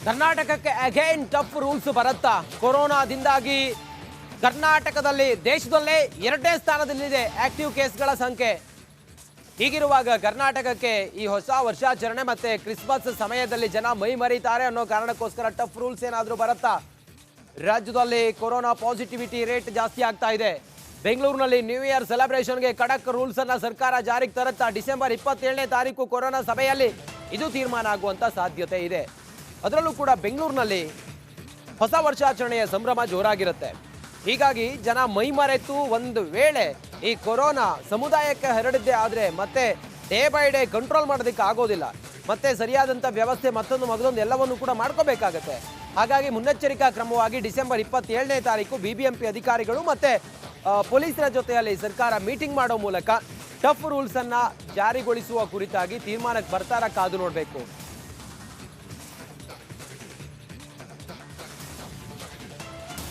ಕರ್ನಾಟಕಕ್ಕೆ again tough rules ಬರುತ್ತಾ? ಕೊರೋನಾದಿಂದಾಗಿ ಕರ್ನಾಟಕದಲ್ಲಿ ದೇಶದಲ್ಲೇ 2ನೇ ಸ್ಥಾನದಲ್ಲಿದೆ ಆಕ್ಟಿವ್ ಕೇಸ್ಗಳ ಸಂಖ್ಯೆ. ಹೀಗಿರುವಾಗ ಕರ್ನಾಟಕಕ್ಕೆ ಈ ಹೊಸ ವರ್ಷಾಚರಣೆ ಮತ್ತೆ ಕ್ರಿಸ್ಮಸ್ ಸಮಯದಲ್ಲಿ ಜನ ಮೈ ಮರೀತಾರೆ ಅನ್ನೋ ಕಾರಣಕ್ಕೋಸ್ಕರ ಟಫ್ ರೂಲ್ಸ್ ಏನಾದರೂ ಬರುತ್ತಾ? ರಾಜ್ಯದಲ್ಲಿ ಕೊರೋನಾ ಪಾಸಿಟಿವಿಟಿ ರೇಟ್ ಜಾಸ್ತಿ ಆಗ್ತಾ ಇದೆ. ಬೆಂಗಳೂರಿನಲ್ಲಿ ನ್ಯೂ ಇಯರ್ ಸೆಲೆಬ್ರೇಷನ್ಗೆ ಖಡಕ್ ರೂಲ್ಸ್ ಅನ್ನ ಸರ್ಕಾರ ಜಾರಿಗೆ ತರುತ್ತಾ? ಡಿಸೆಂಬರ್ 27ನೇ ತಾರೀಕು ಕೊರೋನಾ ಸಭೆಯಲ್ಲಿ ಇದು ತೀರ್ಮಾನ ಆಗುವಂತ ಸಾಧ್ಯತೆ ಇದೆ. ಅದರಲ್ಲೂ ಕೂಡ ಬೆಂಗಳೂರಿನಲ್ಲಿ ಹೊಸ ವರ್ಷಾಚರಣೆಯ ಸಂಭ್ರಮ ಜೋರಾಗಿರುತ್ತೆ. ಹೀಗಾಗಿ ಜನ ಮೈಮರೆತು ಒಂದು ವೇಳೆ ಈ ಕೊರೋನಾ ಸಮುದಾಯಕ್ಕೆ ಹರಡಿದ್ದೇ ಆದರೆ ಮತ್ತೆ ಡೇ ಬೈ ಡೇ ಕಂಟ್ರೋಲ್ ಮಾಡೋದಕ್ಕೆ ಆಗೋದಿಲ್ಲ. ಮತ್ತೆ ಸರಿಯಾದಂಥ ವ್ಯವಸ್ಥೆ ಮತ್ತೊಂದು ಎಲ್ಲವನ್ನೂ ಕೂಡ ಮಾಡ್ಕೋಬೇಕಾಗತ್ತೆ. ಹಾಗಾಗಿ ಮುನ್ನೆಚ್ಚರಿಕಾ ಕ್ರಮವಾಗಿ ಡಿಸೆಂಬರ್ 27ನೇ ತಾರೀಕು BBMP ಅಧಿಕಾರಿಗಳು ಮತ್ತೆ ಪೊಲೀಸರ ಜೊತೆಯಲ್ಲಿ ಸರ್ಕಾರ ಮೀಟಿಂಗ್ ಮಾಡೋ ಮೂಲಕ ಟಫ್ ರೂಲ್ಸ್ ಅನ್ನ ಜಾರಿಗೊಳಿಸುವ ಕುರಿತಾಗಿ ತೀರ್ಮಾನಕ್ಕೆ ಬರ್ತಾರ ಕಾದು ನೋಡಬೇಕು.